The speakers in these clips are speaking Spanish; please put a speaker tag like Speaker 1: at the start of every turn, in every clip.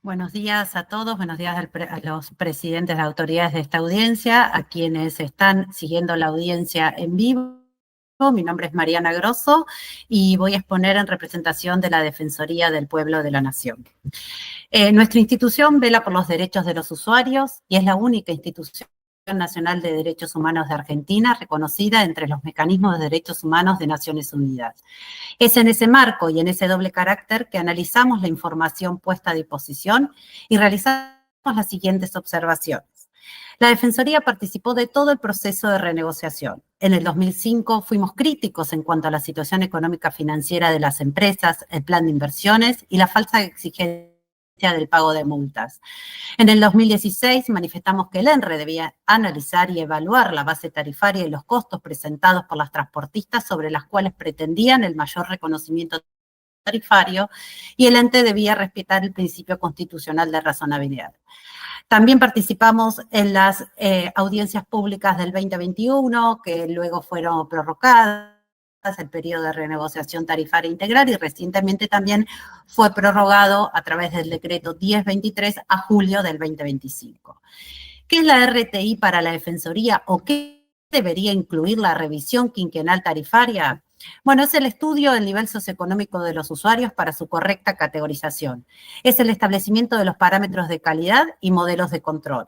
Speaker 1: Buenos días a todos, buenos días a los presidentes de las autoridades de esta audiencia, a quienes están siguiendo la audiencia en vivo. Mi nombre es Mariana Grosso y voy a exponer en representación de la Defensoría del Pueblo de la Nación. Nuestra institución vela por los derechos de los usuarios y es la única institución nacional de derechos humanos de Argentina reconocida entre los mecanismos de derechos humanos de Naciones Unidas. Es en ese marco y en ese doble carácter que analizamos la información puesta a disposición y realizamos las siguientes observaciones. La Defensoría participó de todo el proceso de renegociación. En el 2005 fuimos críticos en cuanto a la situación económica financiera de las empresas, el plan de inversiones y la falsa exigencia del pago de multas. En el 2016 manifestamos que el ENRE debía analizar y evaluar la base tarifaria y los costos presentados por las transportistas sobre las cuales pretendían el mayor reconocimiento tarifario y el ente debía respetar el principio constitucional de razonabilidad. También participamos en las audiencias públicas del 2021, que luego fueron prorrogadas, el periodo de renegociación tarifaria integral, y recientemente también fue prorrogado a través del decreto 1023 a julio del 2025. ¿Qué es la RTI para la Defensoría o qué debería incluir la revisión quinquenal tarifaria? Bueno, es el estudio del nivel socioeconómico de los usuarios para su correcta categorización. Es el establecimiento de los parámetros de calidad y modelos de control.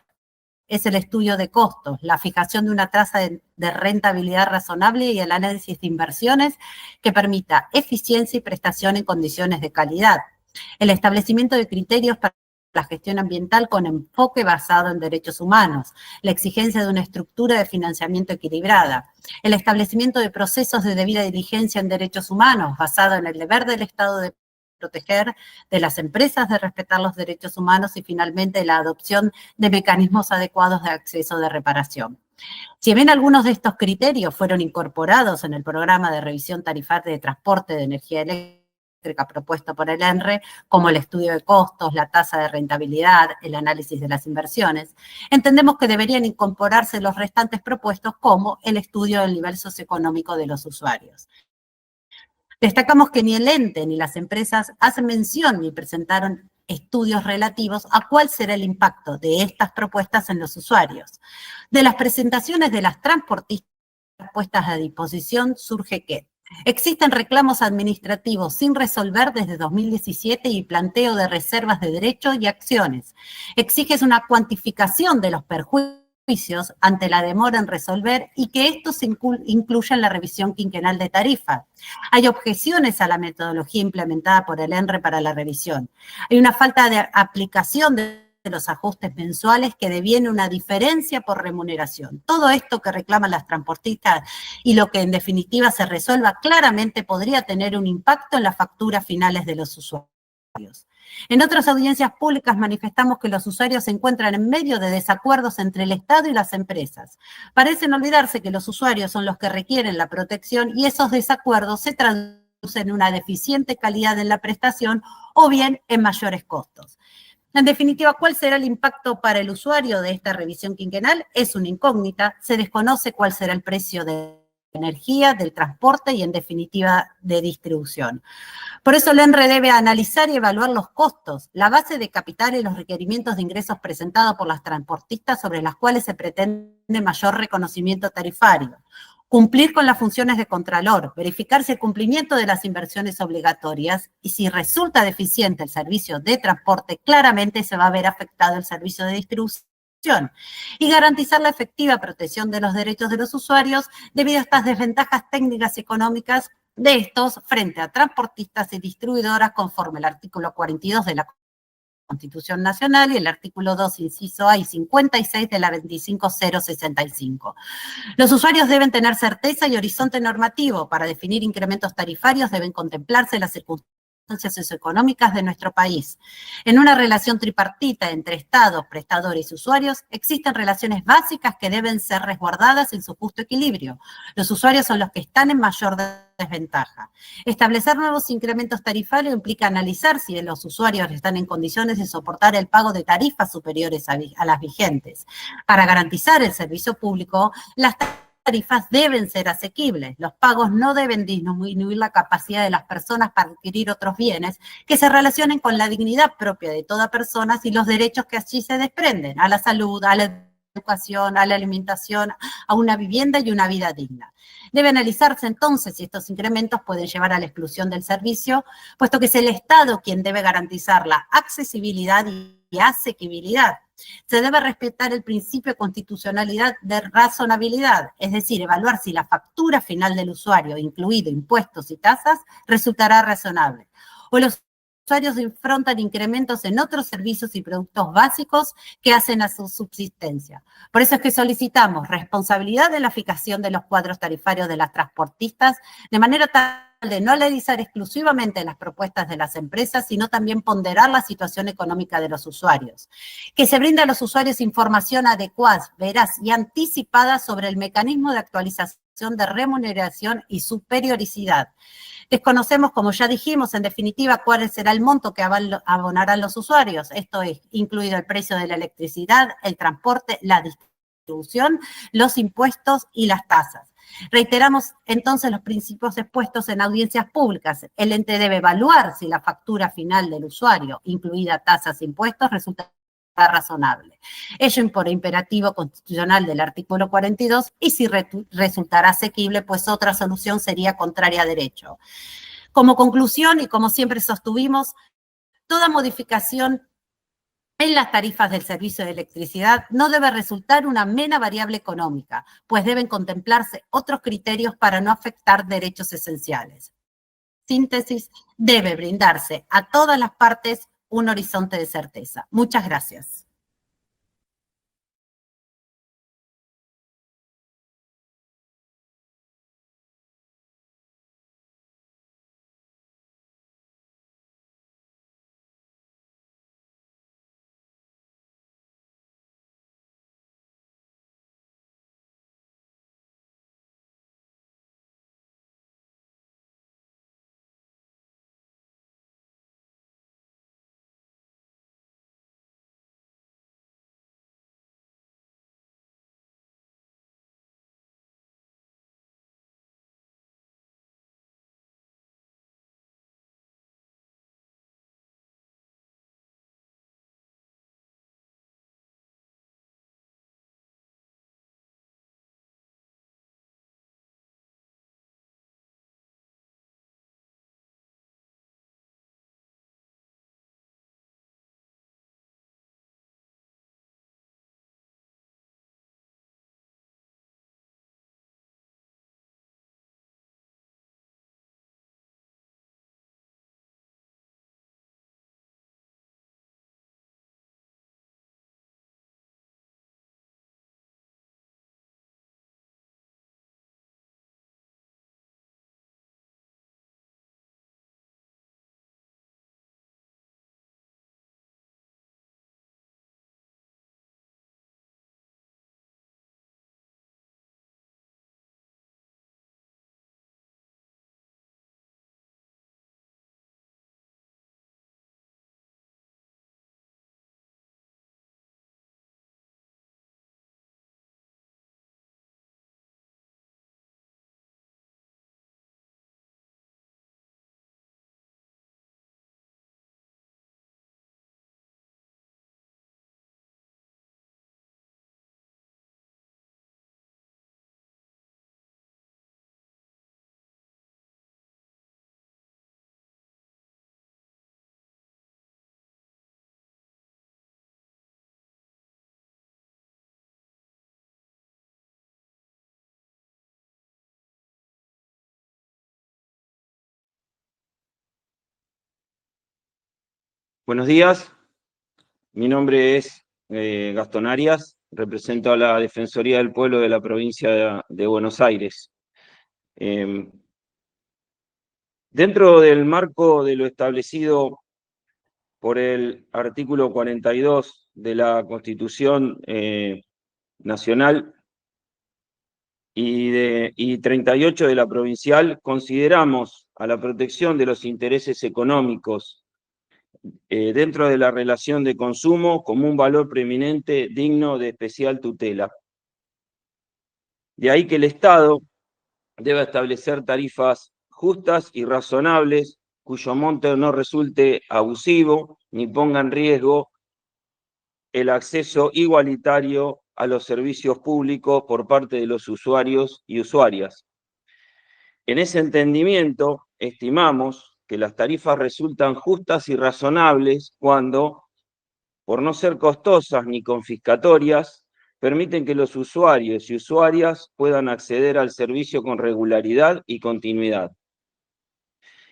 Speaker 1: Es el estudio de costos, la fijación de una tasa de rentabilidad razonable y el análisis de inversiones que permita eficiencia y prestación en condiciones de calidad. El establecimiento de criterios para la gestión ambiental con enfoque basado en derechos humanos, la exigencia de una estructura de financiamiento equilibrada, el establecimiento de procesos de debida diligencia en derechos humanos basado en el deber del Estado de proteger, de las empresas de respetar los derechos humanos y finalmente la adopción de mecanismos adecuados de acceso de reparación. Si bien algunos de estos criterios fueron incorporados en el programa de revisión tarifaria de transporte de energía eléctrica propuesto por el ENRE, como el estudio de costos, la tasa de rentabilidad, el análisis de las inversiones, entendemos que deberían incorporarse los restantes propuestos como el estudio del nivel socioeconómico de los usuarios. Destacamos que ni el ente ni las empresas hacen mención ni presentaron estudios relativos a cuál será el impacto de estas propuestas en los usuarios. De las presentaciones de las transportistas puestas a disposición surge que existen reclamos administrativos sin resolver desde 2017 y planteo de reservas de derechos y acciones. Exiges una cuantificación de los perjuicios ante la demora en resolver y que esto se incluya en la revisión quinquenal de tarifa. Hay objeciones a la metodología implementada por el ENRE para la revisión. Hay una falta de aplicación de los ajustes mensuales que deviene una diferencia por remuneración. Todo esto que reclaman las transportistas y lo que en definitiva se resuelva claramente podría tener un impacto en las facturas finales de los usuarios. En otras audiencias públicas manifestamos que los usuarios se encuentran en medio de desacuerdos entre el Estado y las empresas. Parecen olvidarse que los usuarios son los que requieren la protección y esos desacuerdos se traducen en una deficiente calidad en la prestación o bien en mayores costos. En definitiva, ¿cuál será el impacto para el usuario de esta revisión quinquenal? Es una incógnita, se desconoce cuál será el precio de energía, del transporte y en definitiva de distribución. Por eso el ENRE debe analizar y evaluar los costos, la base de capital y los requerimientos de ingresos presentados por las transportistas sobre las cuales se pretende mayor reconocimiento tarifario, cumplir con las funciones de contralor, verificar si el cumplimiento de las inversiones obligatorias y si resulta deficiente el servicio de transporte, claramente se va a ver afectado el servicio de distribución y garantizar la efectiva protección de los derechos de los usuarios debido a estas desventajas técnicas y económicas de estos frente a transportistas y distribuidoras conforme al artículo 42 de la Constitución Nacional y el artículo 2, inciso A y 56 de la 25065. Los usuarios deben tener certeza y horizonte normativo. Para definir incrementos tarifarios deben contemplarse las circunstancias socioeconómicas de nuestro país. En una relación tripartita entre Estado, prestadores y usuarios, existen relaciones básicas que deben ser resguardadas en su justo equilibrio. Los usuarios son los que están en mayor desventaja. Establecer nuevos incrementos tarifarios implica analizar si los usuarios están en condiciones de soportar el pago de tarifas superiores a las vigentes. Para garantizar el servicio público, las tarifas deben ser asequibles. Los pagos no deben disminuir la capacidad de las personas para adquirir otros bienes que se relacionen con la dignidad propia de toda persona y los derechos que allí se desprenden, a la salud, a la educación, a la alimentación, a una vivienda y una vida digna. Debe analizarse entonces si estos incrementos pueden llevar a la exclusión del servicio, puesto que es el Estado quien debe garantizar la accesibilidad y asequibilidad. Se debe respetar el principio de constitucionalidad de razonabilidad, es decir, evaluar si la factura final del usuario, incluido impuestos y tasas, resultará razonable. O los usuarios enfrentan incrementos en otros servicios y productos básicos que hacen a su subsistencia. Por eso es que solicitamos responsabilidad de la fijación de los cuadros tarifarios de las transportistas, de manera tal de no analizar exclusivamente las propuestas de las empresas, sino también ponderar la situación económica de los usuarios. Que se brinde a los usuarios información adecuada, veraz y anticipada sobre el mecanismo de actualización de remuneración y su periodicidad. Desconocemos, como ya dijimos, en definitiva, cuál será el monto que abonarán los usuarios. Esto es incluido el precio de la electricidad, el transporte, la distribución, los impuestos y las tasas. Reiteramos entonces los principios expuestos en audiencias públicas. El ente debe evaluar si la factura final del usuario, incluida tasas e impuestos, resulta razonable. Ello por imperativo constitucional del artículo 42 y si resultará asequible, pues otra solución sería contraria a derecho. Como conclusión, y como siempre sostuvimos, toda modificación en las tarifas del servicio de electricidad no debe resultar una mera variable económica, pues deben contemplarse otros criterios para no afectar derechos esenciales. Síntesis, debe brindarse a todas las partes un horizonte de certeza. Muchas gracias.
Speaker 2: Buenos días, mi nombre es Gastón Arias, represento a la Defensoría del Pueblo de la provincia de Buenos Aires. Dentro del marco de lo establecido por el artículo 42 de la Constitución Nacional y 38 de la provincial, consideramos a la protección de los intereses económicos dentro de la relación de consumo como un valor preeminente digno de especial tutela. De ahí que el Estado debe establecer tarifas justas y razonables, cuyo monto no resulte abusivo ni ponga en riesgo el acceso igualitario a los servicios públicos por parte de los usuarios y usuarias. En ese entendimiento, estimamos que las tarifas resultan justas y razonables cuando, por no ser costosas ni confiscatorias, permiten que los usuarios y usuarias puedan acceder al servicio con regularidad y continuidad.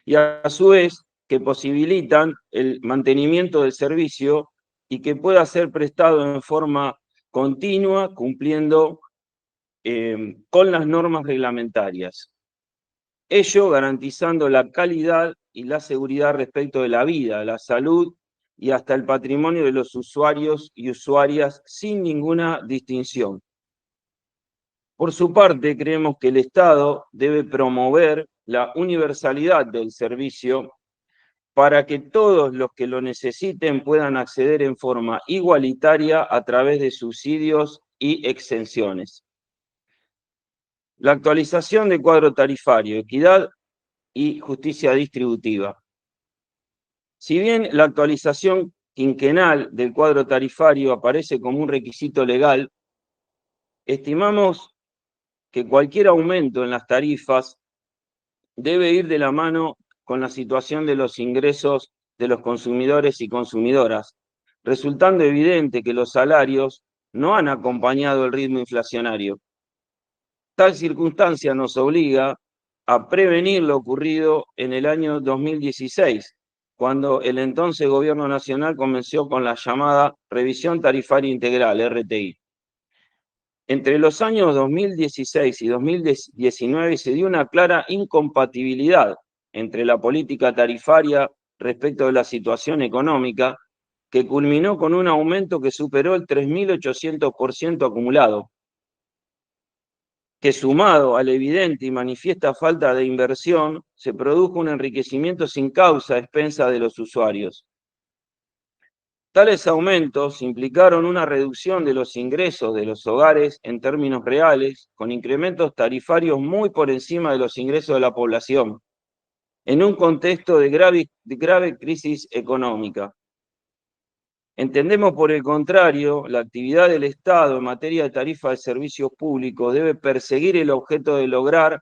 Speaker 2: Y a su vez, que posibilitan el mantenimiento del servicio y que pueda ser prestado en forma continua, cumpliendo con las normas reglamentarias. Ello garantizando la calidad y la seguridad respecto de la vida, la salud y hasta el patrimonio de los usuarios y usuarias sin ninguna distinción. Por su parte, creemos que el Estado debe promover la universalidad del servicio para que todos los que lo necesiten puedan acceder en forma igualitaria a través de subsidios y exenciones. La actualización del cuadro tarifario, equidad y justicia distributiva. Si bien la actualización quinquenal del cuadro tarifario aparece como un requisito legal, estimamos que cualquier aumento en las tarifas debe ir de la mano con la situación de los ingresos de los consumidores y consumidoras, resultando evidente que los salarios no han acompañado el ritmo inflacionario. Tal circunstancia nos obliga a prevenir lo ocurrido en el año 2016, cuando el entonces Gobierno Nacional comenzó con la llamada Revisión Tarifaria Integral, RTI. Entre los años 2016 y 2019 se dio una clara incompatibilidad entre la política tarifaria respecto de la situación económica, que culminó con un aumento que superó el 3.800% acumulado, que sumado a la evidente y manifiesta falta de inversión, se produjo un enriquecimiento sin causa a expensas de los usuarios. Tales aumentos implicaron una reducción de los ingresos de los hogares en términos reales, con incrementos tarifarios muy por encima de los ingresos de la población, en un contexto de grave crisis económica. Entendemos, por el contrario, la actividad del Estado en materia de tarifa de servicios públicos debe perseguir el objeto de lograr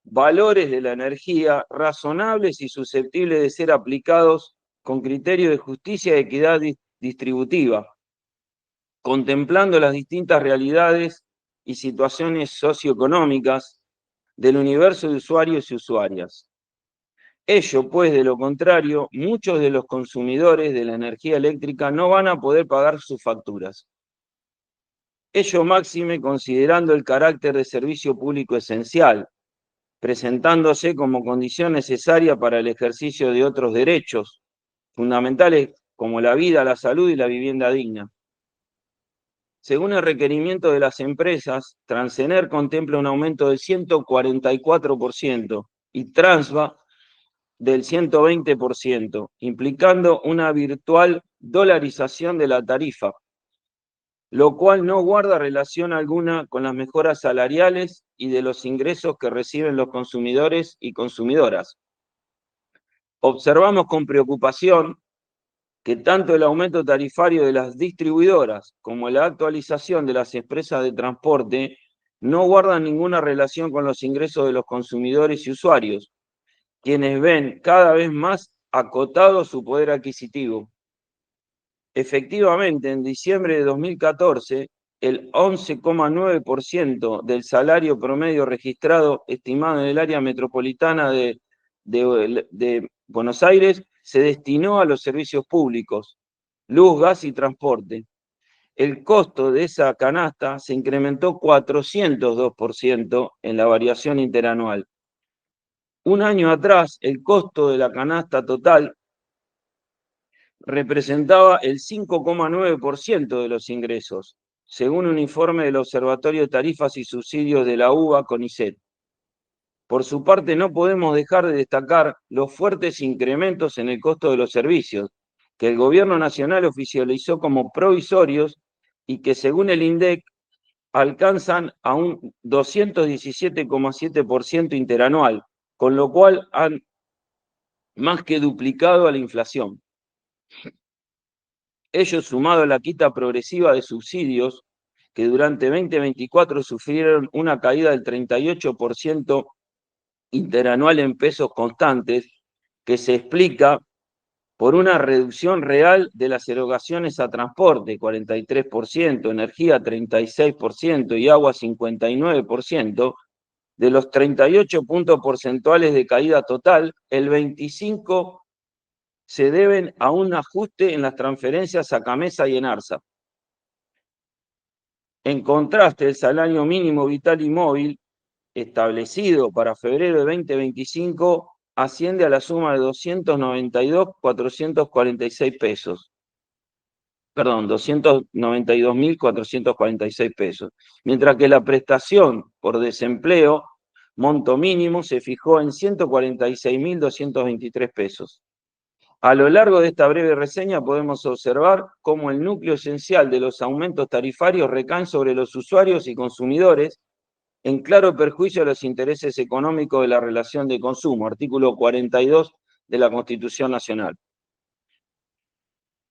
Speaker 2: valores de la energía razonables y susceptibles de ser aplicados con criterio de justicia y equidad distributiva, contemplando las distintas realidades y situaciones socioeconómicas del universo de usuarios y usuarias. Ello, pues, de lo contrario, muchos de los consumidores de la energía eléctrica no van a poder pagar sus facturas. Ello máxime considerando el carácter de servicio público esencial, presentándose como condición necesaria para el ejercicio de otros derechos fundamentales como la vida, la salud y la vivienda digna. Según el requerimiento de las empresas, Transener contempla un aumento del 144% y Transva del 120%, implicando una virtual dolarización de la tarifa, lo cual no guarda relación alguna con las mejoras salariales y de los ingresos que reciben los consumidores y consumidoras. Observamos con preocupación que tanto el aumento tarifario de las distribuidoras como la actualización de las empresas de transporte no guardan ninguna relación con los ingresos de los consumidores y usuarios, quienes ven cada vez más acotado su poder adquisitivo. Efectivamente, en diciembre de 2014, el 11,9% del salario promedio registrado estimado en el área metropolitana de Buenos Aires se destinó a los servicios públicos, luz, gas y transporte. El costo de esa canasta se incrementó 402% en la variación interanual. Un año atrás, el costo de la canasta total representaba el 5,9% de los ingresos, según un informe del Observatorio de Tarifas y Subsidios de la UBA CONICET. Por su parte, no podemos dejar de destacar los fuertes incrementos en el costo de los servicios, que el Gobierno Nacional oficializó como provisorios y que, según el INDEC, alcanzan a un 217,7% interanual, con lo cual han más que duplicado a la inflación. Ello sumado a la quita progresiva de subsidios, que durante 2024 sufrieron una caída del 38% interanual en pesos constantes, que se explica por una reducción real de las erogaciones a transporte, 43%, energía 36% y agua 59%. De los 38 puntos porcentuales de caída total, el 25 se deben a un ajuste en las transferencias a Camesa y Enarsa. En contraste, el salario mínimo vital y móvil establecido para febrero de 2025 asciende a la suma de 292.446 pesos. Perdón, 292.446 pesos. Mientras que la prestación por desempleo, monto mínimo, se fijó en 146.223 pesos. A lo largo de esta breve reseña podemos observar cómo el núcleo esencial de los aumentos tarifarios recaen sobre los usuarios y consumidores, en claro perjuicio de los intereses económicos de la relación de consumo, artículo 42 de la Constitución Nacional.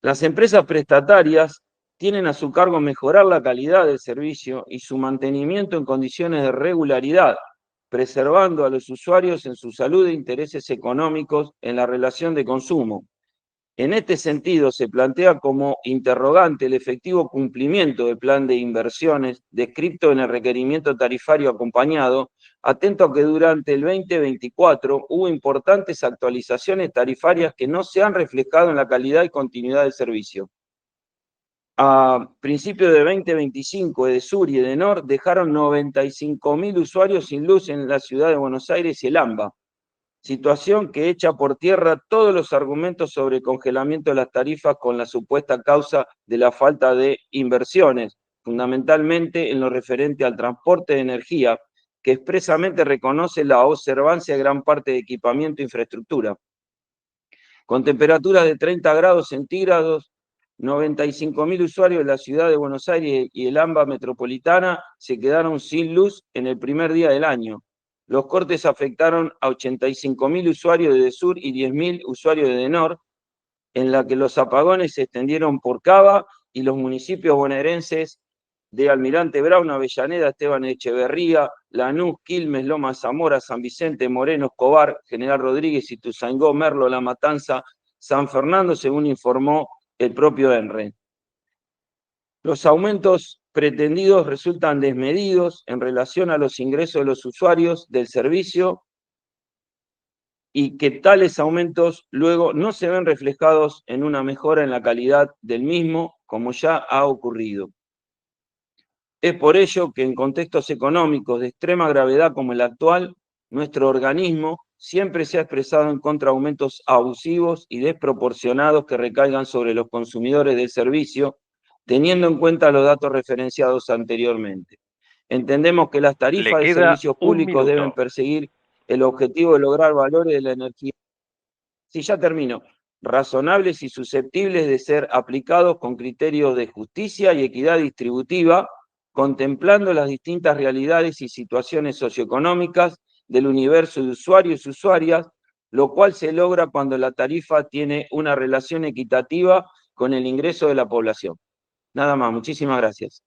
Speaker 2: Las empresas prestatarias tienen a su cargo mejorar la calidad del servicio y su mantenimiento en condiciones de regularidad, preservando a los usuarios en su salud e intereses económicos en la relación de consumo. En este sentido, se plantea como interrogante el efectivo cumplimiento del plan de inversiones descrito en el requerimiento tarifario acompañado, atento a que durante el 2024 hubo importantes actualizaciones tarifarias que no se han reflejado en la calidad y continuidad del servicio. A principios de 2025, Edesur y Edenor dejaron 95.000 usuarios sin luz en la ciudad de Buenos Aires y el AMBA, situación que echa por tierra todos los argumentos sobre congelamiento de las tarifas con la supuesta causa de la falta de inversiones, fundamentalmente en lo referente al transporte de energía, que expresamente reconoce la observancia de gran parte de equipamiento e infraestructura. Con temperaturas de 30 grados centígrados, 95.000 usuarios de la ciudad de Buenos Aires y el AMBA metropolitana se quedaron sin luz en el primer día del año. Los cortes afectaron a 85.000 usuarios de Edesur y 10.000 usuarios de Edenor, en la que los apagones se extendieron por Cava y los municipios bonaerenses de Almirante Brown, Avellaneda, Esteban Echeverría, Lanús, Quilmes, Loma Zamora, San Vicente, Moreno, Escobar, General Rodríguez, Ituzaingó, Merlo, La Matanza, San Fernando, según informó el propio ENRE. Los aumentos pretendidos resultan desmedidos en relación a los ingresos de los usuarios del servicio y que tales aumentos luego no se ven reflejados en una mejora en la calidad del mismo, como ya ha ocurrido. Es por ello que en contextos económicos de extrema gravedad como el actual, nuestro organismo siempre se ha expresado en contra de aumentos abusivos y desproporcionados que recaigan sobre los consumidores del servicio, teniendo en cuenta los datos referenciados anteriormente. Entendemos que las tarifas de servicios públicos deben perseguir el objetivo de lograr valores de la energía. Sí, ya termino. Razonables y susceptibles de ser aplicados con criterios de justicia y equidad distributiva, contemplando las distintas realidades y situaciones socioeconómicas del universo de usuarios y usuarias, lo cual se logra cuando la tarifa tiene una relación equitativa con el ingreso de la población. Nada más, muchísimas gracias.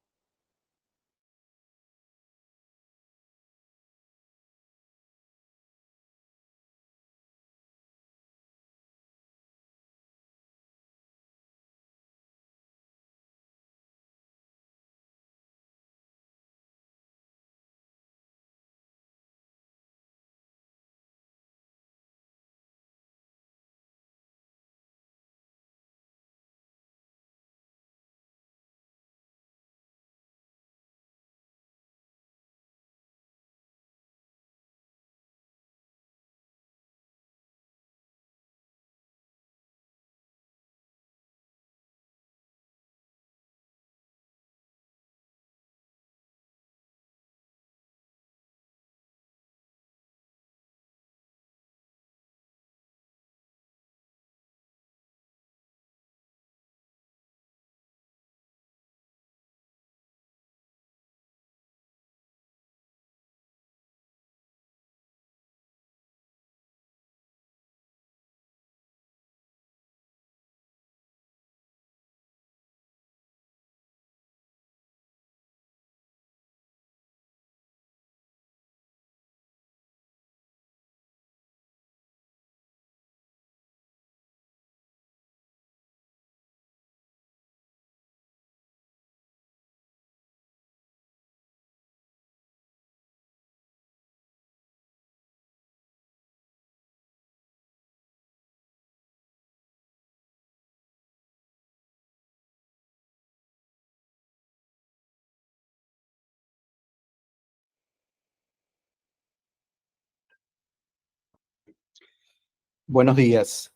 Speaker 3: Buenos días.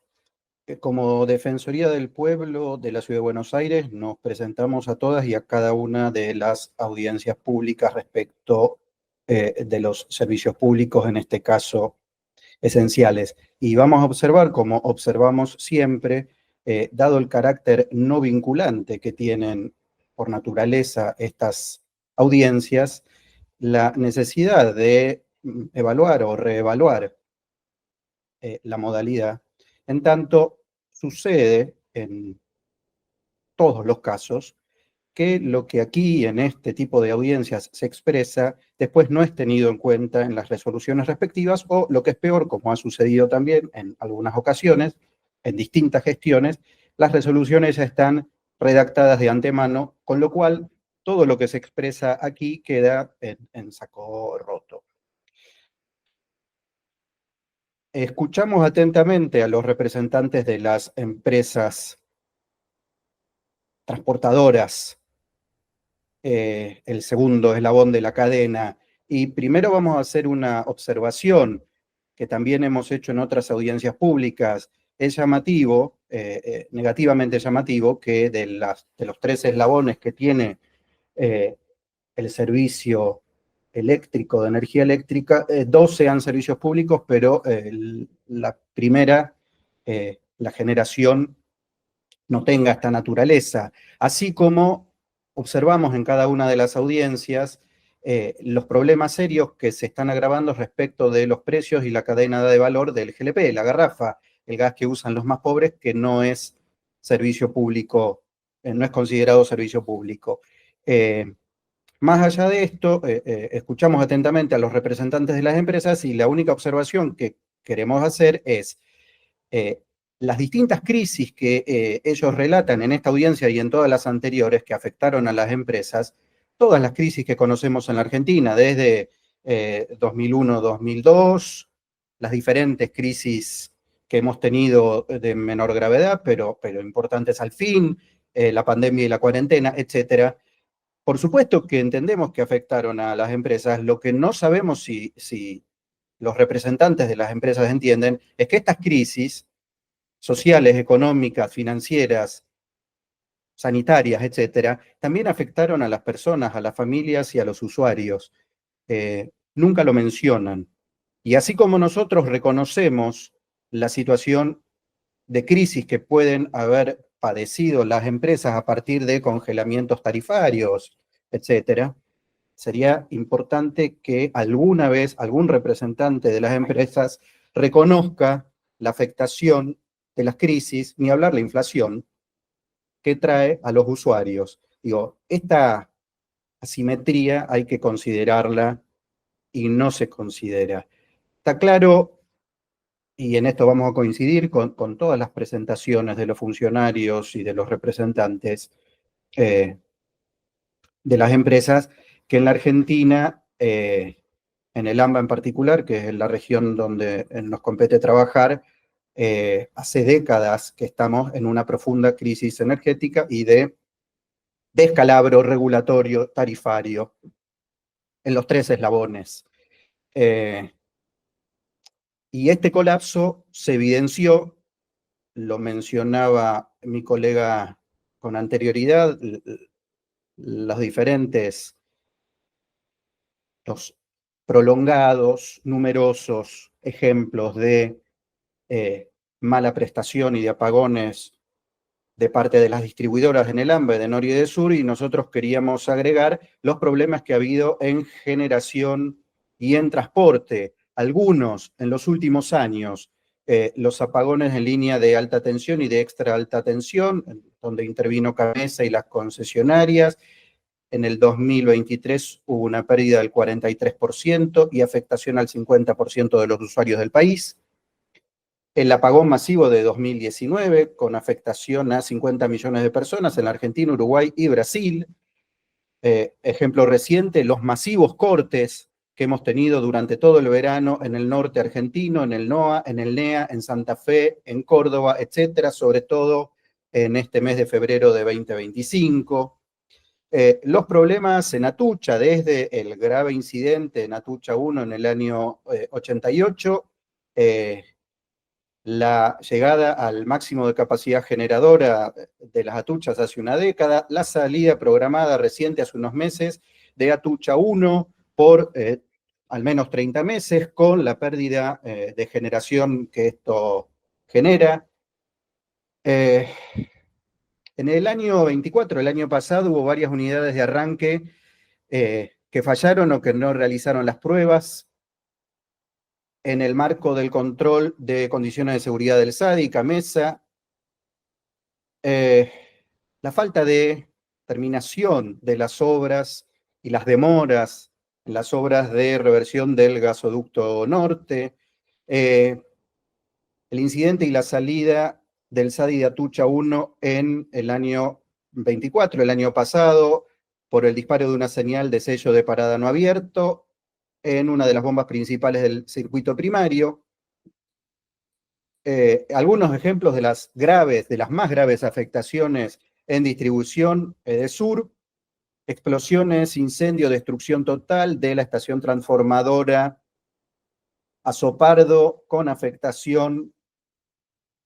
Speaker 3: Como Defensoría del Pueblo de la Ciudad de Buenos Aires, nos presentamos a todas y a cada una de las audiencias públicas respecto de los servicios públicos, en este caso esenciales. Y vamos a observar, como observamos siempre, dado el carácter no vinculante que tienen por naturaleza estas audiencias, la necesidad de evaluar o reevaluar la modalidad. En tanto, sucede en todos los casos que lo que aquí en este tipo de audiencias se expresa después no es tenido en cuenta en las resoluciones respectivas o, lo que es peor, como ha sucedido también en algunas ocasiones, en distintas gestiones, las resoluciones ya están redactadas de antemano, con lo cual todo lo que se expresa aquí queda en saco roto. Escuchamos atentamente a los representantes de las empresas transportadoras, el segundo eslabón de la cadena, y primero vamos a hacer una observación que también hemos hecho en otras audiencias públicas. Es llamativo, negativamente llamativo, que de los tres eslabones que tiene el servicio eléctrico, de energía eléctrica, dos sean servicios públicos, pero la primera, la generación, no tenga esta naturaleza. Así como observamos en cada una de las audiencias los problemas serios que se están agravando respecto de los precios y la cadena de valor del GLP, la garrafa, el gas que usan los más pobres, que no es servicio público, no es considerado servicio público. Más allá de esto, escuchamos atentamente a los representantes de las empresas y la única observación que queremos hacer es las distintas crisis que ellos relatan en esta audiencia y en todas las anteriores que afectaron a las empresas, todas las crisis que conocemos en la Argentina, desde 2001-2002, las diferentes crisis que hemos tenido de menor gravedad, pero importantes al fin, la pandemia y la cuarentena, etcétera. Por supuesto que entendemos que afectaron a las empresas. Lo que no sabemos si los representantes de las empresas entienden es que estas crisis sociales, económicas, financieras, sanitarias, etcétera, también afectaron a las personas, a las familias y a los usuarios. Nunca lo mencionan. Y así como nosotros reconocemos la situación de crisis que pueden haber padecido las empresas a partir de congelamientos tarifarios, etcétera, sería importante que alguna vez algún representante de las empresas reconozca la afectación de las crisis, ni hablar la inflación, que trae a los usuarios. Digo, esta asimetría hay que considerarla y no se considera. Está claro, y en esto vamos a coincidir con todas las presentaciones de los funcionarios y de los representantes de las empresas, que en la Argentina, en el AMBA en particular, que es la región donde nos compete trabajar, hace décadas que estamos en una profunda crisis energética y de descalabro regulatorio tarifario en los tres eslabones. Y este colapso se evidenció, lo mencionaba mi colega con anterioridad, los diferentes, los prolongados, numerosos ejemplos de mala prestación y de apagones de parte de las distribuidoras en el AMBA de Norte y de Sur, y nosotros queríamos agregar los problemas que ha habido en generación y en transporte. Algunos en los últimos años, los apagones en línea de alta tensión y de extra alta tensión, donde intervino Cabeza y las concesionarias. En el 2023 hubo una pérdida del 43% y afectación al 50% de los usuarios del país. El apagón masivo de 2019, con afectación a 50 millones de personas en la Argentina, Uruguay y Brasil. Ejemplo reciente, los masivos cortes que hemos tenido durante todo el verano en el norte argentino, en el NOA, en el NEA, en Santa Fe, en Córdoba, etcétera, sobre todo en este mes de febrero de 2025. Los problemas en Atucha, desde el grave incidente en Atucha 1 en el año 88, la llegada al máximo de capacidad generadora de las Atuchas hace una década, la salida programada reciente hace unos meses de Atucha 1 por al menos 30 meses, con la pérdida de generación que esto genera. En el año 24, el año pasado, hubo varias unidades de arranque que fallaron o que no realizaron las pruebas en el marco del control de condiciones de seguridad del SADI, CAMESA. La falta de terminación de las obras y las demoras en las obras de reversión del gasoducto norte, el incidente y la salida del SADI de Atucha 1 en el año 24, el año pasado, por el disparo de una señal de sello de parada no abierto en una de las bombas principales del circuito primario. Algunos ejemplos de las más graves afectaciones en distribución de Sur: explosiones, incendio, destrucción total de la estación transformadora Azopardo, con afectación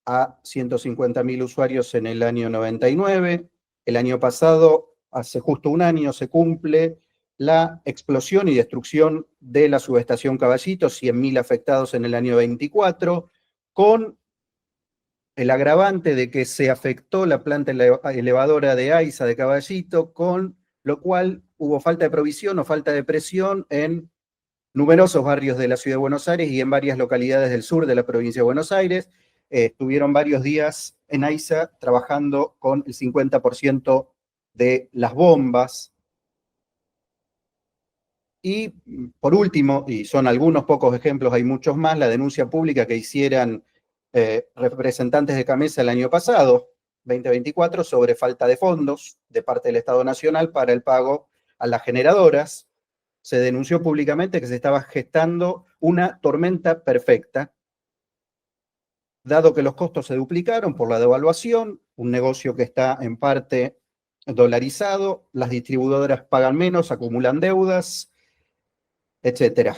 Speaker 3: a 150.000 usuarios en el año 99. El año pasado, hace justo un año, se cumple la explosión y destrucción de la subestación Caballito, 100.000 afectados en el año 24, con el agravante de que se afectó la planta elevadora de AISA de Caballito, con lo cual hubo falta de provisión o falta de presión en numerosos barrios de la ciudad de Buenos Aires y en varias localidades del sur de la provincia de Buenos Aires. Estuvieron varios días en AISA trabajando con el 50% de las bombas. Y por último, y son algunos pocos ejemplos, hay muchos más, la denuncia pública que hicieran representantes de CAMESA el año pasado, 2024, sobre falta de fondos de parte del Estado Nacional para el pago a las generadoras. Se denunció públicamente que se estaba gestando una tormenta perfecta, dado que los costos se duplicaron por la devaluación, un negocio que está en parte dolarizado, las distribuidoras pagan menos, acumulan deudas, etc.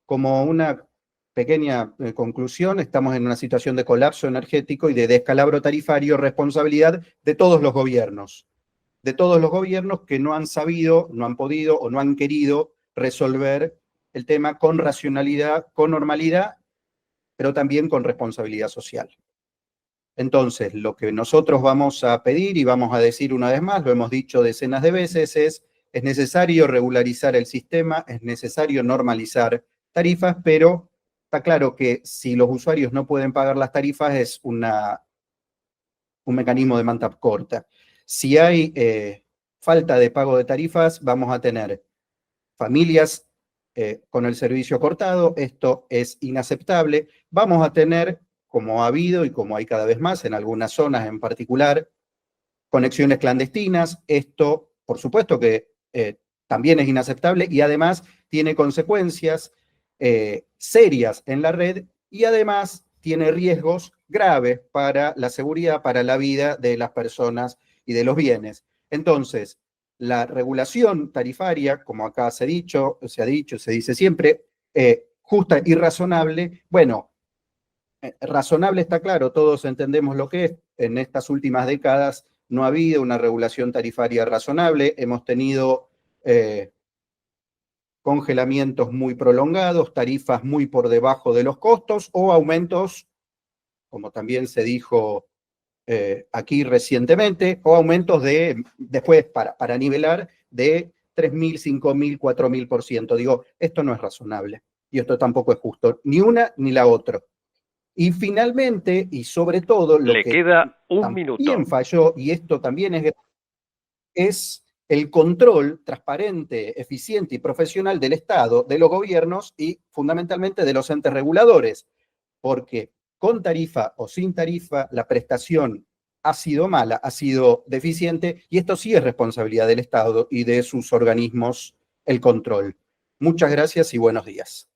Speaker 3: Como una pequeña conclusión, estamos en una situación de colapso energético y de descalabro tarifario, responsabilidad de todos los gobiernos que no han sabido, no han podido o no han querido resolver el tema con racionalidad, con normalidad, pero también con responsabilidad social. Entonces, lo que nosotros vamos a pedir y vamos a decir una vez más, lo hemos dicho decenas de veces, es necesario regularizar el sistema, es necesario normalizar tarifas, pero está claro que si los usuarios no pueden pagar las tarifas es un mecanismo de manta corta. Si hay falta de pago de tarifas, vamos a tener familias con el servicio cortado, esto es inaceptable. Vamos a tener, como ha habido y como hay cada vez más en algunas zonas en particular, conexiones clandestinas. Esto, por supuesto que también es inaceptable y además tiene consecuencias serias en la red y además tiene riesgos graves para la seguridad, para la vida de las personas y de los bienes. Entonces, la regulación tarifaria, como acá se ha dicho, se dice siempre, justa y razonable. Bueno, razonable está claro, todos entendemos lo que es. En estas últimas décadas no ha habido una regulación tarifaria razonable, hemos tenido congelamientos muy prolongados, tarifas muy por debajo de los costos o aumentos, como también se dijo aquí recientemente, o aumentos después para nivelar de 3.000, 5.000, 4.000%. Digo, esto no es razonable y esto tampoco es justo, ni una ni la otra. Y finalmente, y sobre todo, lo
Speaker 4: Le
Speaker 3: que
Speaker 4: queda un
Speaker 3: también
Speaker 4: minuto.
Speaker 3: falló, y esto también es el control transparente, eficiente y profesional del Estado, de los gobiernos y fundamentalmente de los entes reguladores, porque con tarifa o sin tarifa la prestación ha sido mala, ha sido deficiente, y esto sí es responsabilidad del Estado y de sus organismos el control. Muchas gracias y buenos días.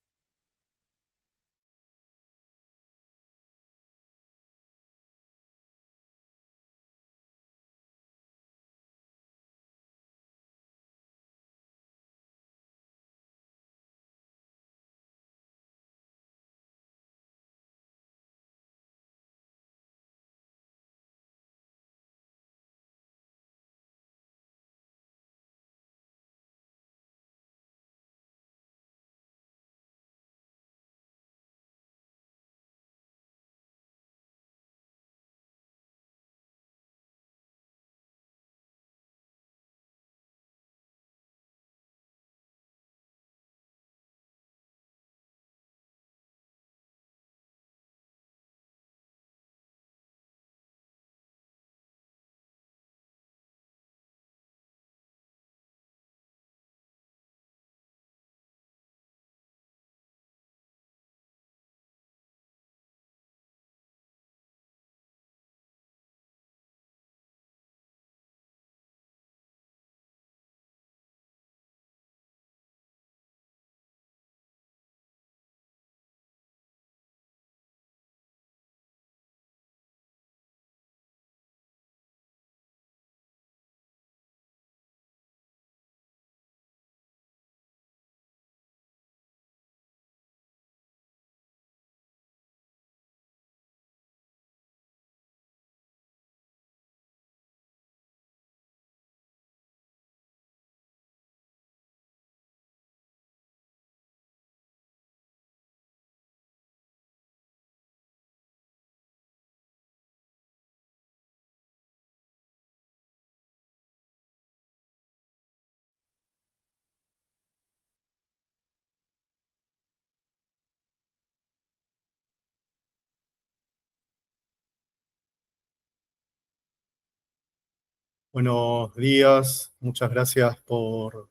Speaker 4: Buenos días, muchas gracias por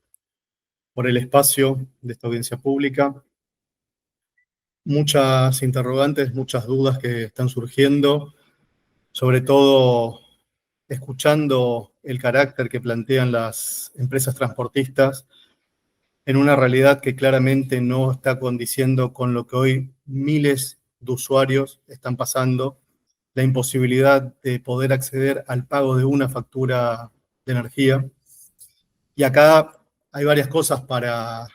Speaker 4: el espacio de esta audiencia pública. Muchas interrogantes, muchas dudas que están surgiendo, sobre todo escuchando el carácter que plantean las empresas transportistas en una realidad que claramente no está condiciendo con lo que hoy miles de usuarios están pasando, la imposibilidad de poder acceder al pago de una factura de energía. Y acá hay varias cosas para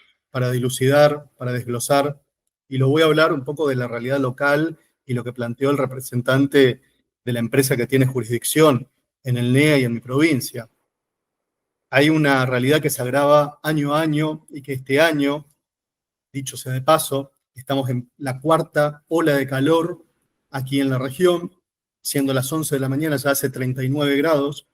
Speaker 4: dilucidar, para desglosar, y lo voy a hablar un poco de la realidad local y lo que planteó el representante de la empresa que tiene jurisdicción en el NEA y en mi provincia. Hay una realidad que se agrava año a año y que este año, dicho sea de paso, estamos en la cuarta ola de calor aquí en la región, siendo las 11 de la mañana ya hace 39 grados,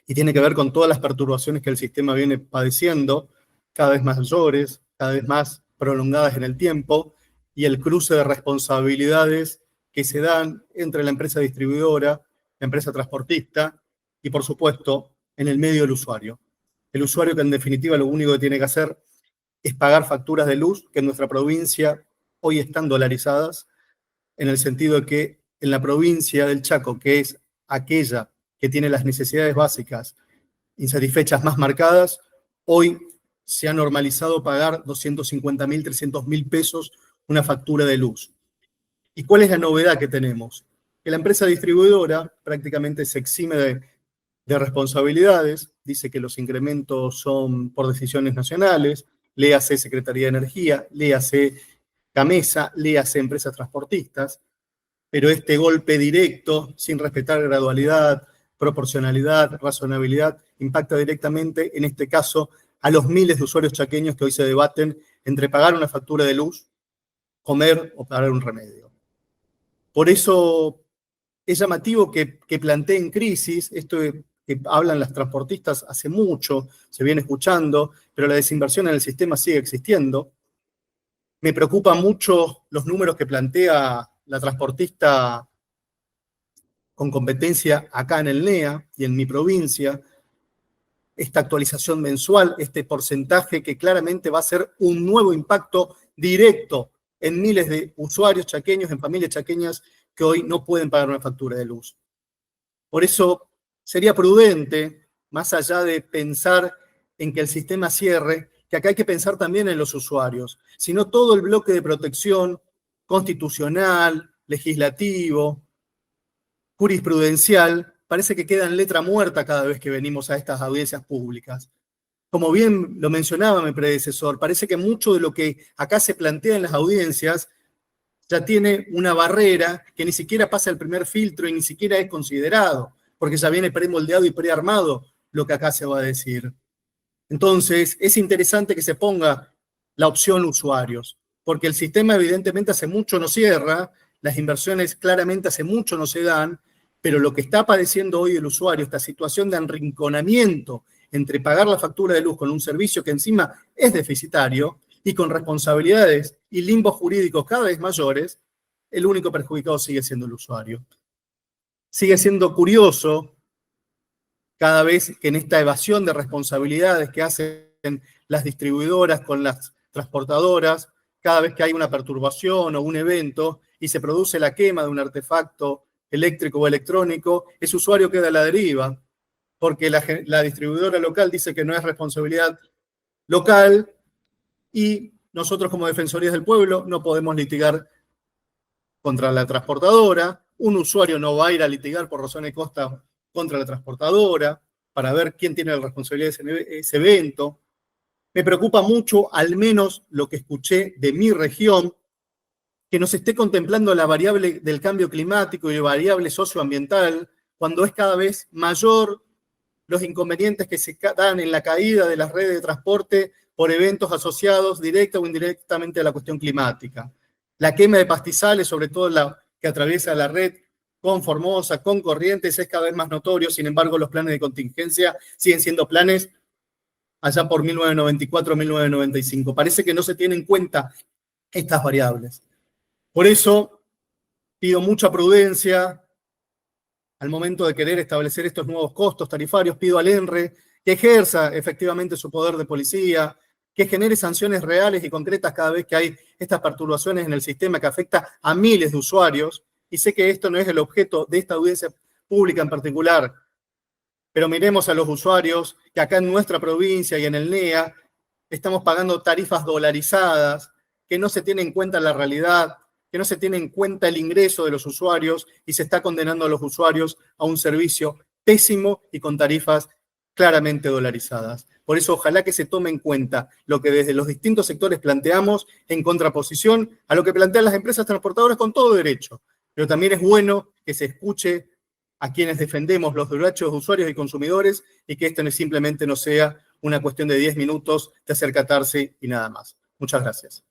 Speaker 4: y tiene que ver con todas las perturbaciones que el sistema viene padeciendo, cada vez mayores, cada vez más prolongadas en el tiempo, y el cruce de responsabilidades que se dan entre la empresa distribuidora, la empresa transportista y, por supuesto, en el medio del usuario. El usuario que en definitiva lo único que tiene que hacer es pagar facturas de luz que en nuestra provincia hoy están dolarizadas, en el sentido de que en la provincia del Chaco, que es aquella que tiene las necesidades básicas insatisfechas más marcadas, hoy se ha normalizado pagar 250.000, 300.000 pesos una factura de luz. ¿Y cuál es la novedad que tenemos? Que la empresa distribuidora prácticamente se exime de responsabilidades, dice que los incrementos son por decisiones nacionales, léase Secretaría de Energía, léase CAMESA, léase empresas transportistas, pero este golpe directo, sin respetar gradualidad, proporcionalidad, razonabilidad, impacta directamente, en este caso, a los miles de usuarios chaqueños que hoy se debaten entre pagar una factura de luz, comer o pagar un remedio. Por eso es llamativo que planteen crisis, esto que hablan las transportistas hace mucho, se viene escuchando, pero la desinversión en el sistema sigue existiendo. Me preocupan mucho los números que plantea la transportista con competencia acá en el NEA y en mi provincia, esta actualización mensual, este porcentaje que claramente va a ser un nuevo impacto directo en miles de usuarios chaqueños, en familias chaqueñas que hoy no pueden pagar una factura de luz. Por eso sería prudente, más allá de pensar en que el sistema cierre, que acá hay que pensar también en los usuarios, sino todo el bloque de protección constitucional, legislativo, jurisprudencial, parece que queda en letra muerta cada vez que venimos a estas audiencias públicas. Como bien lo mencionaba mi predecesor, parece que mucho de lo que acá se plantea en las audiencias ya tiene una barrera que ni siquiera pasa el primer filtro y ni siquiera es considerado, porque ya viene premoldeado y prearmado lo que acá se va a decir. Entonces, es interesante que se ponga la opción usuarios, porque el sistema evidentemente hace mucho no cierra, las inversiones claramente hace mucho no se dan, pero lo que está padeciendo hoy el usuario, esta situación de arrinconamiento entre pagar la factura de luz con un servicio que encima es deficitario y con responsabilidades y limbos jurídicos cada vez mayores, el único perjudicado sigue siendo el usuario. Sigue siendo curioso cada vez que en esta evasión de responsabilidades que hacen las distribuidoras con las transportadoras, cada vez que hay una perturbación o un evento y se produce la quema de un artefacto eléctrico o electrónico, ese usuario queda a la deriva, porque la distribuidora local dice que no es responsabilidad local y nosotros como Defensorías del Pueblo no podemos litigar contra la transportadora, un usuario no va a ir a litigar por razón de costa contra la transportadora para ver quién tiene la responsabilidad de ese evento. Me preocupa mucho, al menos lo que escuché de mi región, que no se esté contemplando la variable del cambio climático y la variable socioambiental, cuando es cada vez mayor los inconvenientes que se dan en la caída de las redes de transporte por eventos asociados directa o indirectamente a la cuestión climática. La quema de pastizales, sobre todo la que atraviesa la red con Formosa, con Corrientes, es cada vez más notorio. Sin embargo, los planes de contingencia siguen siendo planes allá por 1994, 1995. Parece que no se tienen en cuenta estas variables. Por eso pido mucha prudencia, al momento de querer establecer estos nuevos costos tarifarios, pido al ENRE que ejerza efectivamente su poder de policía, que genere sanciones reales y concretas cada vez que hay estas perturbaciones en el sistema que afecta a miles de usuarios. Y sé que esto no es el objeto de esta audiencia pública en particular, pero miremos a los usuarios que acá en nuestra provincia y en el NEA estamos pagando tarifas dolarizadas, que no se tiene en cuenta la realidad, que no se tiene en cuenta el ingreso de los usuarios y se está condenando a los usuarios a un servicio pésimo y con tarifas claramente dolarizadas. Por eso, ojalá que se tome en cuenta lo que desde los distintos sectores planteamos en contraposición a lo que plantean las empresas transportadoras con todo derecho. Pero también es bueno que se escuche a quienes defendemos los derechos de usuarios y consumidores y que esto simplemente no sea una cuestión de 10 minutos de acercatarse y nada más. Muchas gracias.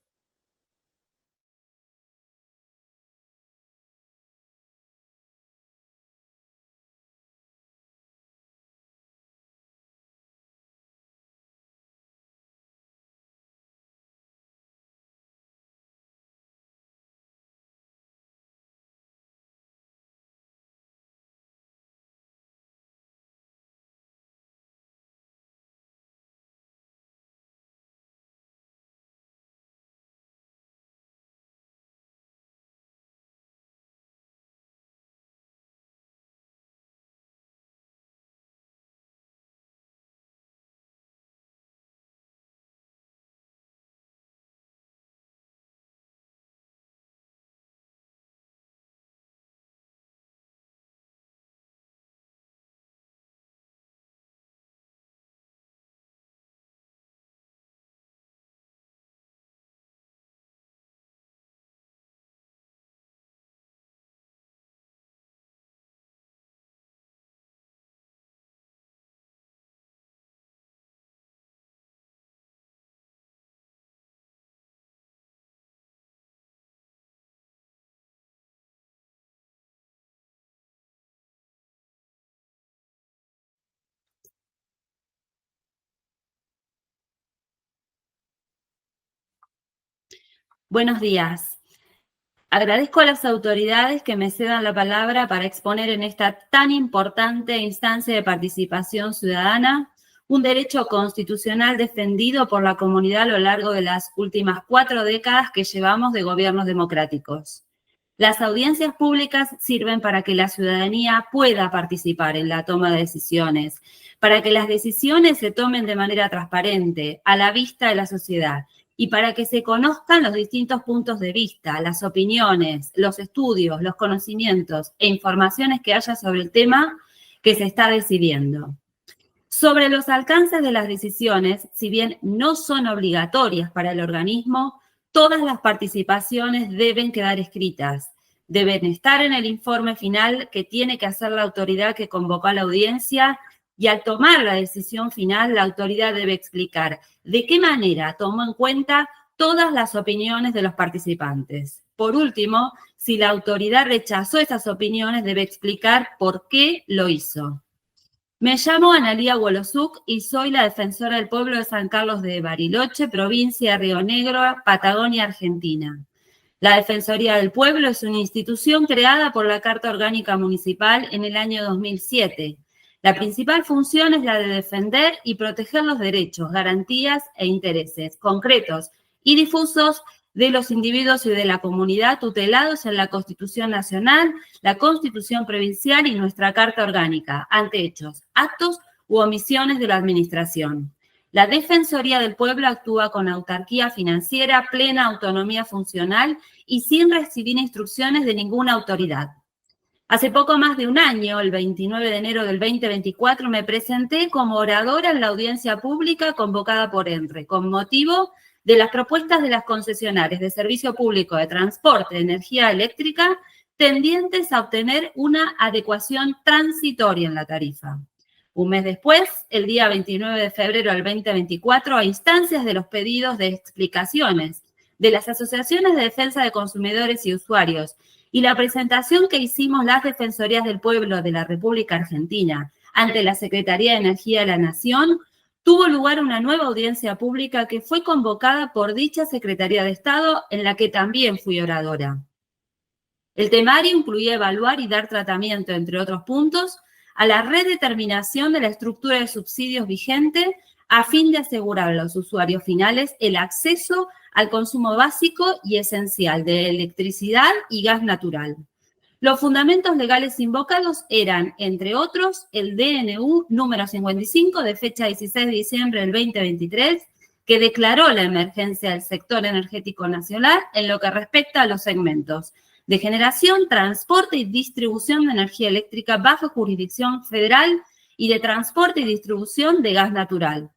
Speaker 5: Buenos días. Agradezco a las autoridades que me cedan la palabra para exponer en esta tan importante instancia de participación ciudadana un derecho constitucional defendido por la comunidad a lo largo de las últimas 4 décadas que llevamos de gobiernos democráticos. Las audiencias públicas sirven para que la ciudadanía pueda participar en la toma de decisiones, para que las decisiones se tomen de manera transparente, a la vista de la sociedad, y para que se conozcan los distintos puntos de vista, las opiniones, los estudios, los conocimientos e informaciones que haya sobre el tema que se está decidiendo. Sobre los alcances de las decisiones, si bien no son obligatorias para el organismo, todas las participaciones deben quedar escritas, deben estar en el informe final que tiene que hacer la autoridad que convocó a la audiencia y al tomar la decisión final, la autoridad debe explicar de qué manera tomó en cuenta todas las opiniones de los participantes. Por último, si la autoridad rechazó esas opiniones, debe explicar por qué lo hizo. Me llamo Analía Wolosuk y soy la defensora del pueblo de San Carlos de Bariloche, provincia de Río Negro, Patagonia, Argentina. La Defensoría del Pueblo es una institución creada por la Carta Orgánica Municipal en el año 2007. La principal función es la de defender y proteger los derechos, garantías e intereses concretos y difusos de los individuos y de la comunidad tutelados en la Constitución Nacional, la Constitución Provincial y nuestra Carta Orgánica, ante hechos, actos u omisiones de la Administración. La Defensoría del Pueblo actúa con autarquía financiera, plena autonomía funcional y sin recibir instrucciones de ninguna autoridad. Hace poco más de un año, el 29 de enero del 2024, me presenté como oradora en la audiencia pública convocada por ENRE, con motivo de las propuestas de las concesionarias de servicio público de transporte de energía eléctrica tendientes a obtener una adecuación transitoria en la tarifa. Un mes después, el día 29 de febrero del 2024, a instancias de los pedidos de explicaciones de las asociaciones de defensa de consumidores y usuarios y la presentación que hicimos las Defensorías del Pueblo de la República Argentina ante la Secretaría de Energía de la Nación, tuvo lugar una nueva audiencia pública que fue convocada por dicha Secretaría de Estado, en la que también fui oradora. El temario incluía evaluar y dar tratamiento, entre otros puntos, a la redeterminación de la estructura de subsidios vigente a fin de asegurar a los usuarios finales el acceso al consumo básico y esencial de electricidad y gas natural. Los fundamentos legales invocados eran, entre otros, el DNU número 55 de fecha 16 de diciembre del 2023, que declaró la emergencia del sector energético nacional en lo que respecta a los segmentos de generación, transporte y distribución de energía eléctrica bajo jurisdicción federal y de transporte y distribución de gas natural.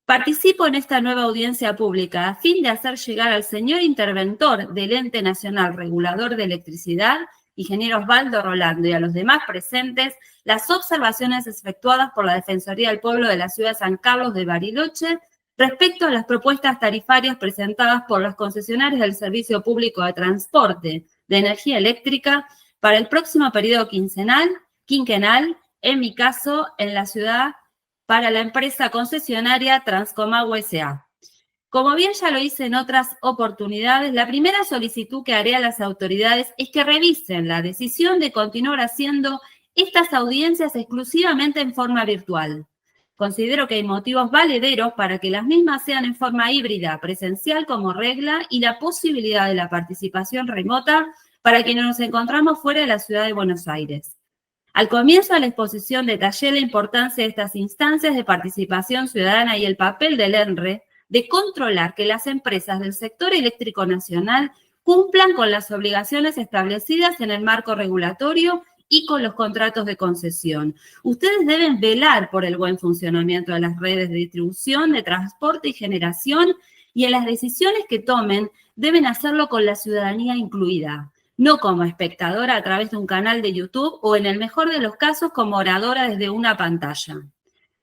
Speaker 5: Participo en esta nueva audiencia pública a fin de hacer llegar al señor interventor del Ente Nacional Regulador de Electricidad, ingeniero Osvaldo Rolando, y a los demás presentes, las observaciones efectuadas por la Defensoría del Pueblo de la ciudad de San Carlos de Bariloche respecto a las propuestas tarifarias presentadas por los concesionarios del Servicio Público de Transporte de Energía Eléctrica para el próximo periodo quinquenal, en mi caso, en la ciudad, para la empresa concesionaria Transcomagua S.A. Como bien ya lo hice en otras oportunidades, la primera solicitud que haré a las autoridades es que revisen la decisión de continuar haciendo estas audiencias exclusivamente en forma virtual. Considero que hay motivos valederos para que las mismas sean en forma híbrida, presencial como regla, y la posibilidad de la participación remota para quienes nos encontramos fuera de la ciudad de Buenos Aires. Al comienzo de la exposición detallé la importancia de estas instancias de participación ciudadana y el papel del ENRE de controlar que las empresas del sector eléctrico nacional cumplan con las obligaciones establecidas en el marco regulatorio y con los contratos de concesión. Ustedes deben velar por el buen funcionamiento de las redes de distribución, de transporte y generación, y en las decisiones que tomen deben hacerlo con la ciudadanía incluida, no como espectadora a través de un canal de YouTube o, en el mejor de los casos, como oradora desde una pantalla.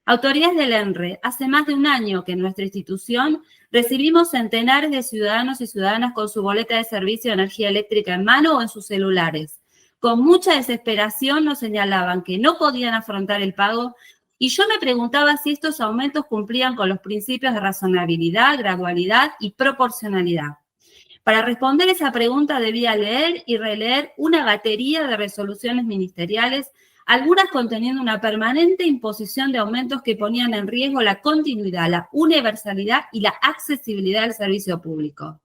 Speaker 5: Autoridades del ENRE, hace más de un año que en nuestra institución recibimos centenares de ciudadanos y ciudadanas con su boleta de servicio de energía eléctrica en mano o en sus celulares. Con mucha desesperación nos señalaban que no podían afrontar el pago y yo me preguntaba si estos aumentos cumplían con los principios de razonabilidad, gradualidad y proporcionalidad. Para responder esa pregunta debía leer y releer una batería de resoluciones ministeriales, algunas conteniendo una permanente imposición de aumentos que ponían en riesgo la continuidad, la universalidad y la accesibilidad del servicio público.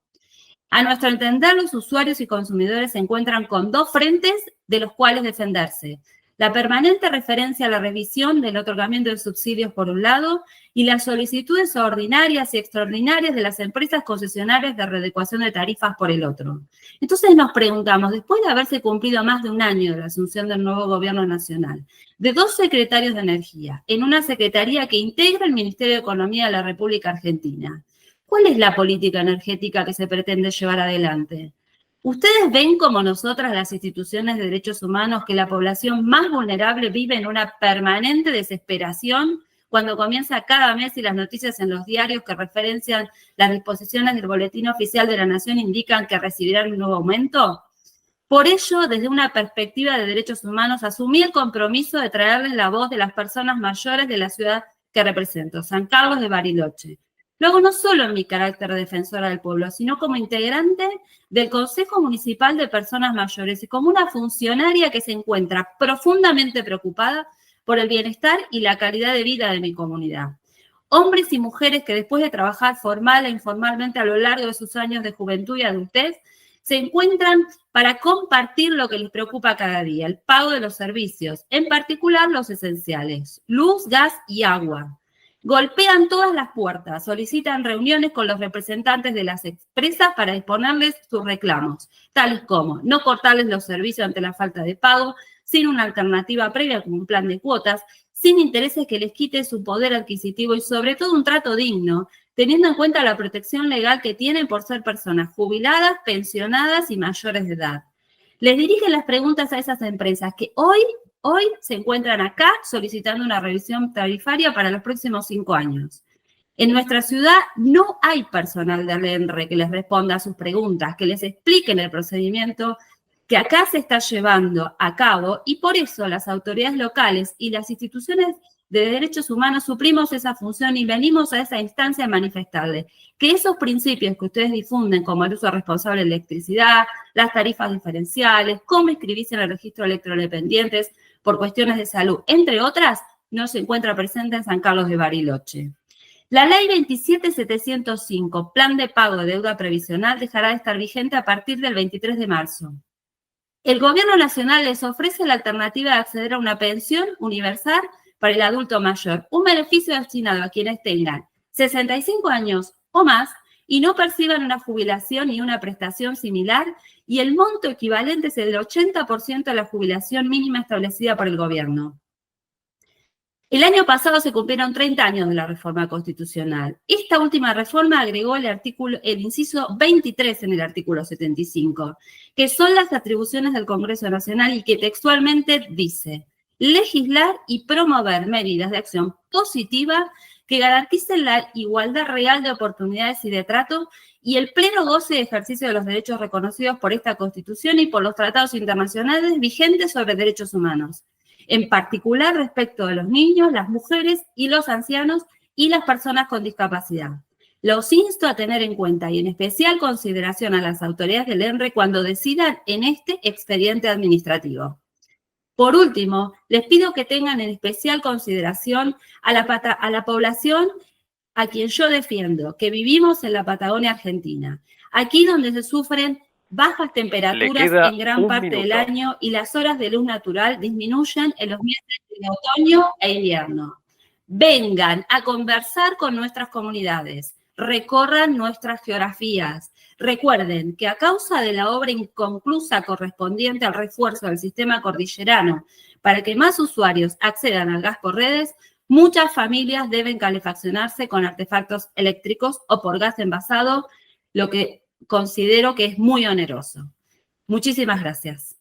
Speaker 5: A nuestro entender, los usuarios y consumidores se encuentran con dos frentes de los cuales defenderse. La permanente referencia a la revisión del otorgamiento de subsidios por un lado y las solicitudes ordinarias y extraordinarias de las empresas concesionarias de readecuación de tarifas por el otro. Entonces nos preguntamos, después de haberse cumplido más de un año de la asunción del nuevo gobierno nacional, de 2 secretarios de energía en una secretaría que integra el Ministerio de Economía de la República Argentina, ¿cuál es la política energética que se pretende llevar adelante? ¿Ustedes ven como nosotras las instituciones de derechos humanos que la población más vulnerable vive en una permanente desesperación cuando comienza cada mes y las noticias en los diarios que referencian las disposiciones del Boletín Oficial de la Nación indican que recibirán un nuevo aumento? Por ello, desde una perspectiva de derechos humanos, asumí el compromiso de traerles la voz de las personas mayores de la ciudad que represento, San Carlos de Bariloche. Lo hago no solo en mi carácter de defensora del pueblo, sino como integrante del Consejo Municipal de Personas Mayores y como una funcionaria que se encuentra profundamente preocupada por el bienestar y la calidad de vida de mi comunidad. Hombres y mujeres que después de trabajar formal e informalmente a lo largo de sus años de juventud y adultez, se encuentran para compartir lo que les preocupa cada día, el pago de los servicios, en particular los esenciales, luz, gas y agua. Golpean todas las puertas, solicitan reuniones con los representantes de las empresas para exponerles sus reclamos, tales como no cortarles los servicios ante la falta de pago, sin una alternativa previa como un plan de cuotas, sin intereses que les quite su poder adquisitivo y sobre todo un trato digno, teniendo en cuenta la protección legal que tienen por ser personas jubiladas, pensionadas y mayores de edad. Les dirigen las preguntas a esas empresas que hoy se encuentran acá solicitando una revisión tarifaria para los próximos 5 años. En nuestra ciudad no hay personal del ENRE que les responda a sus preguntas, que les expliquen el procedimiento que acá se está llevando a cabo y por eso las autoridades locales y las instituciones de derechos humanos suplimos esa función y venimos a esa instancia a manifestarle que esos principios que ustedes difunden, como el uso responsable de electricidad, las tarifas diferenciales, cómo inscribirse en el registro de electrodependientes por cuestiones de salud, entre otras, no se encuentra presente en San Carlos de Bariloche. La Ley 27705, Plan de Pago de Deuda Previsional, dejará de estar vigente a partir del 23 de marzo. El Gobierno Nacional les ofrece la alternativa de acceder a una pensión universal para el adulto mayor, un beneficio destinado a quienes tengan 65 años o más y no perciban una jubilación ni una prestación similar, y el monto equivalente es el 80% de la jubilación mínima establecida por el Gobierno. El año pasado se cumplieron 30 años de la reforma constitucional. Esta última reforma agregó el inciso 23 en el artículo 75, que son las atribuciones del Congreso Nacional y que textualmente dice: legislar y promover medidas de acción positiva que garanticen la igualdad real de oportunidades y de trato y el pleno goce de ejercicio de los derechos reconocidos por esta Constitución y por los tratados internacionales vigentes sobre derechos humanos, en particular respecto de los niños, las mujeres y los ancianos y las personas con discapacidad. Los insto a tener en cuenta y en especial consideración a las autoridades del ENRE cuando decidan en este expediente administrativo. Por último, les pido que tengan en especial consideración a la población a quien yo defiendo, que vivimos en la Patagonia Argentina, aquí donde se sufren bajas temperaturas en gran parte del año y las horas de luz natural disminuyen en los meses de otoño e invierno. Vengan a conversar con nuestras comunidades, recorran nuestras geografías. Recuerden que a causa de la obra inconclusa correspondiente al refuerzo del sistema cordillerano para que más usuarios accedan al gas por redes, muchas familias deben calefaccionarse con artefactos eléctricos o por gas envasado, lo que considero que es muy oneroso. Muchísimas gracias.